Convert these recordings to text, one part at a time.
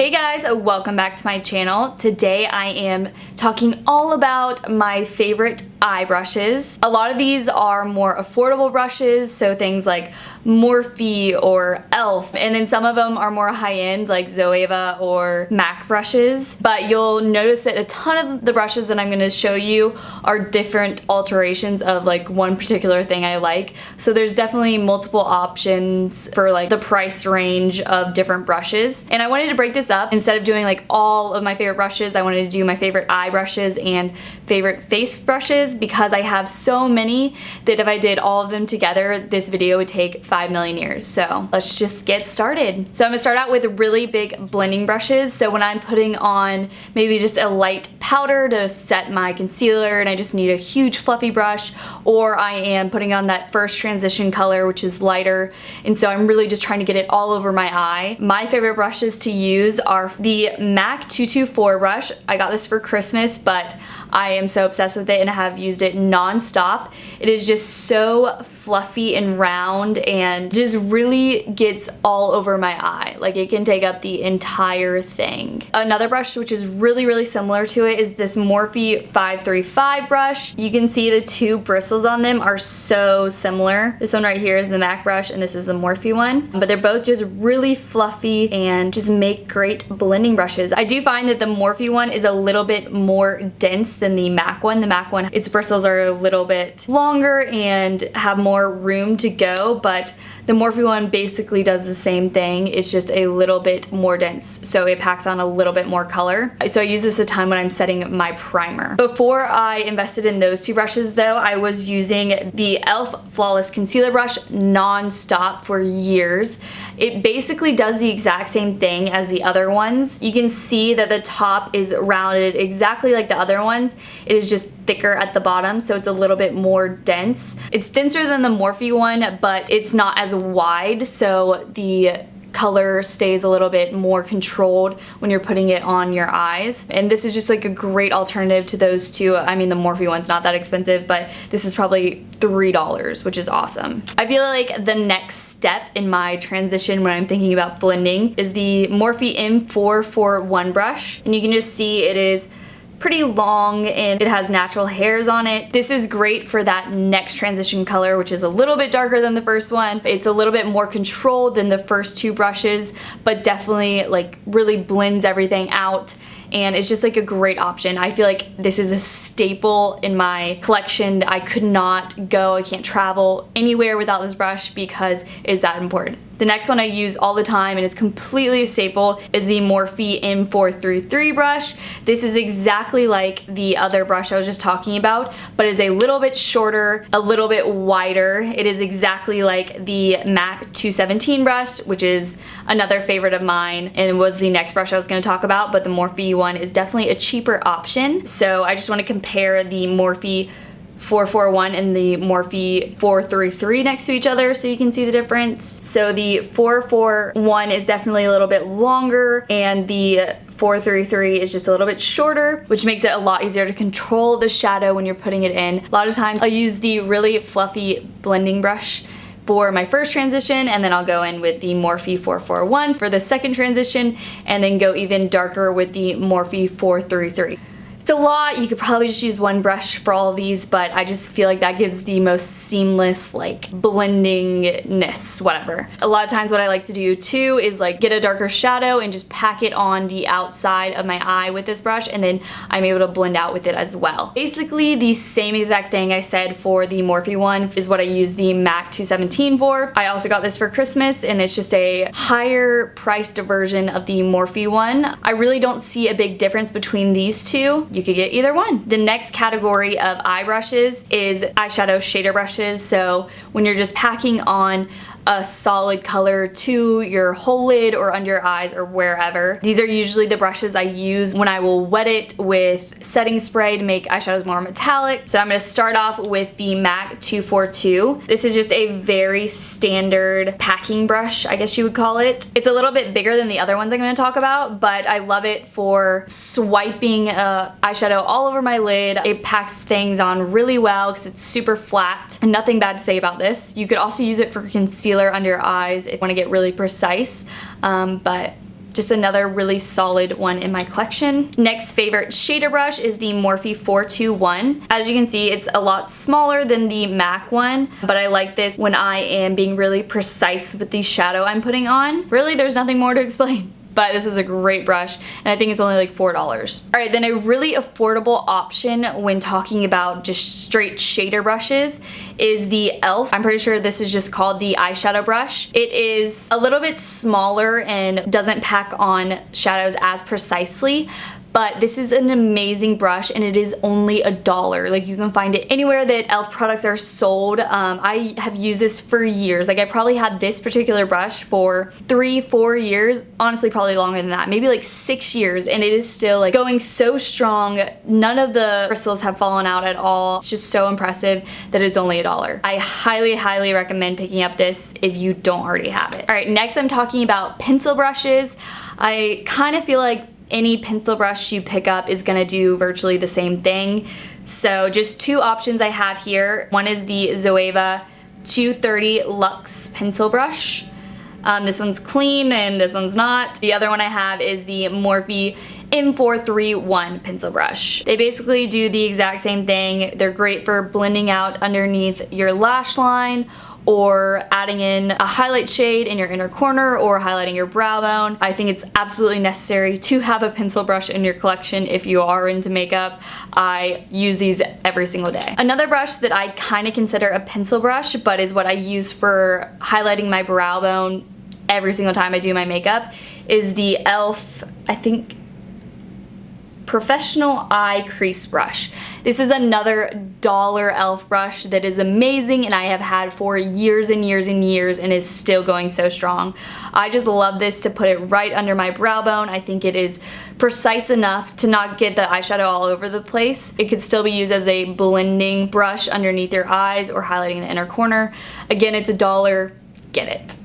Hey guys, welcome back to my channel. Today I am talking all about my favorite eye brushes. A lot of these are more affordable brushes, so things like Morphe or e.l.f. And then some of them are more high-end like Zoeva or MAC brushes. But you'll notice that a ton of the brushes that I'm going to show you are different alterations of like one particular thing I like. So there's definitely multiple options for like the price range of different brushes. And I wanted to break this up. Instead of doing like all of my favorite brushes, I wanted to do my favorite eye brushes and favorite face brushes because I have so many that if I did all of them together, this video would take 5 million years. So let's just get started. So I'm gonna start out with really big blending brushes. So when I'm putting on maybe just a light powder to set my concealer and I just need a huge fluffy brush, or I am putting on that first transition color which is lighter, and so I'm really just trying to get it all over my eye. My favorite brushes to use are the MAC 224 brush. I got this for Christmas, but I am so obsessed with it and I have used it non-stop. It is just so fluffy and round and just really gets all over my eye. Like it can take up the entire thing. Another brush which is really similar to it is this Morphe 535 brush. You can see the two bristles on them are so similar. This one right here is the MAC brush and this is the Morphe one. But they're both just really fluffy and just make great blending brushes. I do find that the Morphe one is a little bit more dense than the MAC one. The MAC one, its bristles are a little bit longer and have more room to go, but the Morphe one basically does the same thing. It's just a little bit more dense, so it packs on a little bit more color. So I use this a ton when I'm setting my primer. Before I invested in those two brushes though, I was using the e.l.f. Flawless Concealer Brush non-stop for years. It basically does the exact same thing as the other ones. You can see that the top is rounded exactly like the other ones. It is just thicker at the bottom, so it's a little bit more dense. It's denser than the Morphe one, but it's not as wide, so the color stays a little bit more controlled when you're putting it on your eyes. And this is just like a great alternative to those two. I mean, the Morphe one's not that expensive, but this is probably $3, which is awesome. I feel like the next step in my transition when I'm thinking about blending is the Morphe M441 brush. And you can just see it is pretty long and it has natural hairs on it. This is great for that next transition color, which is a little bit darker than the first one. It's a little bit more controlled than the first two brushes, but definitely like really blends everything out. And it's just like a great option. I feel like this is a staple in my collection. I could not go, I can't travel anywhere without this brush because it's that important. The next one I use all the time and is completely a staple is the Morphe M433 brush. This is exactly like the other brush I was just talking about, but is a little bit shorter, a little bit wider. It is exactly like the MAC 217 brush, which is another favorite of mine and was the next brush I was going to talk about, but the Morphe one is definitely a cheaper option. So I just want to compare the Morphe 441 and the Morphe 433 next to each other so you can see the difference. So the 441 is definitely a little bit longer and the 433 is just a little bit shorter, which makes it a lot easier to control the shadow when you're putting it in. A lot of times I'll use the really fluffy blending brush for my first transition, and then I'll go in with the Morphe 441 for the second transition, and then go even darker with the Morphe 433. It's a lot. You could probably just use one brush for all of these, but I just feel like that gives the most seamless like blendingness, whatever. A lot of times what I like to do too is like get a darker shadow and just pack it on the outside of my eye with this brush, and then I'm able to blend out with it as well. Basically the same exact thing I said for the Morphe one is what I use the MAC 217 for. I also got this for Christmas and it's just a higher priced version of the Morphe one. I really don't see a big difference between these two. You could get either one. The next category of eye brushes is eyeshadow shader brushes. So when you're just packing on a solid color to your whole lid or under your eyes or wherever. These are usually the brushes I use when I will wet it with setting spray to make eyeshadows more metallic. So I'm going to start off with the MAC 242. This is just a very standard packing brush, I guess you would call it. It's a little bit bigger than the other ones I'm going to talk about, but I love it for swiping eyeshadow all over my lid. It packs things on really well because it's super flat. And nothing bad to say about this. You could also use it for concealer under your eyes if you want to get really precise, but just another really solid one in my collection. Next favorite shader brush is the Morphe 421. As you can see, it's a lot smaller than the MAC one, but I like this when I am being really precise with the shadow I'm putting on. Really, there's nothing more to explain. But this is a great brush, and I think it's only like $4. Alright, then a really affordable option when talking about just straight shader brushes is the e.l.f. I'm pretty sure this is just called the eyeshadow brush. It is a little bit smaller and doesn't pack on shadows as precisely, but this is an amazing brush and it is only $1. Like, you can find it anywhere that e.l.f. products are sold. I have used this for years. Like, I probably had this particular brush for 3-4 years, honestly probably longer than that, maybe like 6 years, and it is still like going so strong. None of the crystals have fallen out at all. It's just so impressive that it's only $1. I highly recommend picking up this if you don't already have it. Alright, next I'm talking about pencil brushes. I kind of feel like any pencil brush you pick up is gonna do virtually the same thing. So just two options I have here. One is the Zoeva 230 Luxe pencil brush. This one's clean and this one's not. The other one I have is the Morphe M431 pencil brush. They basically do the exact same thing. They're great for blending out underneath your lash line, or adding in a highlight shade in your inner corner, or highlighting your brow bone. I think it's absolutely necessary to have a pencil brush in your collection if you are into makeup. I use these every single day. Another brush that I kind of consider a pencil brush, but is what I use for highlighting my brow bone every single time I do my makeup, is the e.l.f. I think Professional Eye Crease brush. This is another $1 e.l.f. brush that is amazing and I have had for years and years and years and is still going so strong. I just love this to put it right under my brow bone. I think it is precise enough to not get the eyeshadow all over the place. It could still be used as a blending brush underneath your eyes or highlighting the inner corner. Again, it's $1, get it.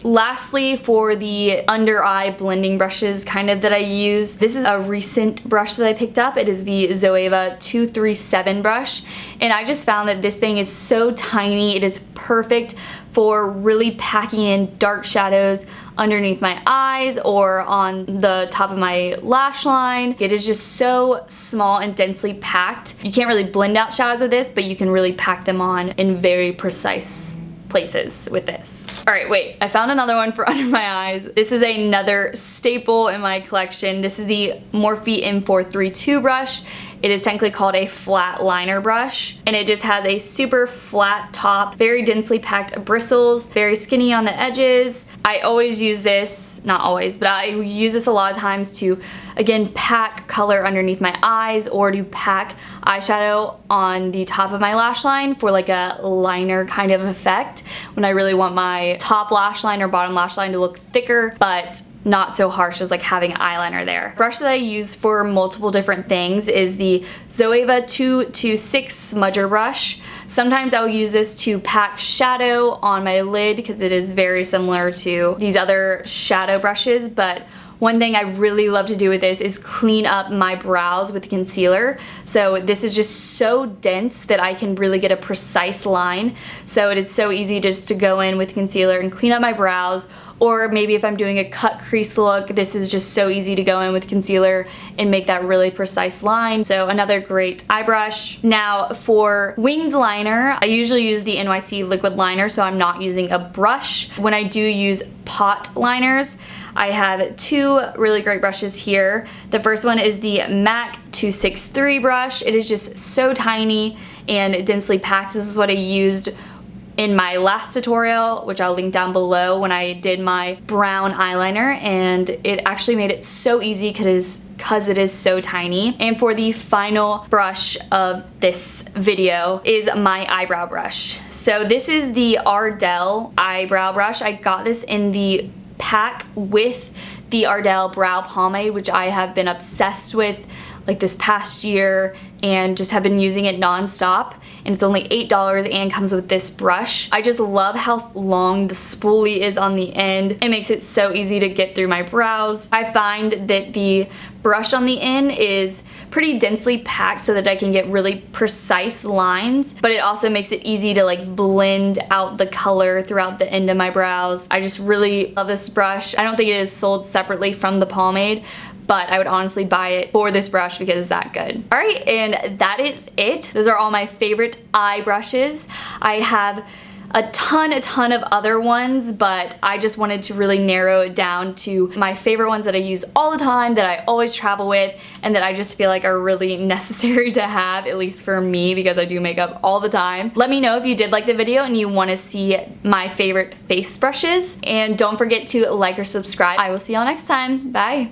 Lastly, for the under eye blending brushes kind of that I use, this is a recent brush that I picked up. It is the Zoeva 237 brush, and I just found that this thing is so tiny. It is perfect for really packing in dark shadows underneath my eyes or on the top of my lash line. It is just so small and densely packed. You can't really blend out shadows with this, but you can really pack them on in very precise places with this. Alright, wait, I found another one for under my eyes. This is another staple in my collection. This is the Morphe M432 brush. It is technically called a flat liner brush, and it just has a super flat top, very densely packed bristles, very skinny on the edges. I always use this, not always, but I use this a lot of times to, again, pack color underneath my eyes or to pack eyeshadow on the top of my lash line for like a liner kind of effect when I really want my top lash line or bottom lash line to look thicker, but not so harsh as like having eyeliner there. The brush that I use for multiple different things is the Zoeva 226 Smudger brush. Sometimes I'll use this to pack shadow on my lid because it is very similar to these other shadow brushes, but one thing I really love to do with this is clean up my brows with concealer. So this is just so dense that I can really get a precise line. So it is so easy just to go in with concealer and clean up my brows. Or maybe if I'm doing a cut crease look, this is just so easy to go in with concealer and make that really precise line. So another great eye brush. Now for winged liner, I usually use the NYC liquid liner, so I'm not using a brush. When I do use pot liners, I have two really great brushes here. The first one is the MAC 263 brush. It is just so tiny and densely packed. This is what I used in my last tutorial, which I'll link down below, when I did my brown eyeliner, and it actually made it so easy because it is so tiny. And for the final brush of this video is my eyebrow brush. So this is the Ardell eyebrow brush. I got this in the pack with the Ardell brow pomade, which I have been obsessed with like this past year and just have been using it non-stop. and it's only $8 and comes with this brush. I just love how long the spoolie is on the end. It makes it so easy to get through my brows. I find that the brush on the end is pretty densely packed so that I can get really precise lines, but it also makes it easy to like blend out the color throughout the end of my brows. I just really love this brush. I don't think it is sold separately from the pomade, but I would honestly buy it for this brush because it's that good. Alright, and that is it. Those are all my favorite eye brushes. I have a ton of other ones, but I just wanted to really narrow it down to my favorite ones that I use all the time, that I always travel with, and that I just feel like are really necessary to have, at least for me, because I do makeup all the time. Let me know if you did like the video and you want to see my favorite face brushes, and don't forget to like or subscribe. I will see y'all next time. Bye!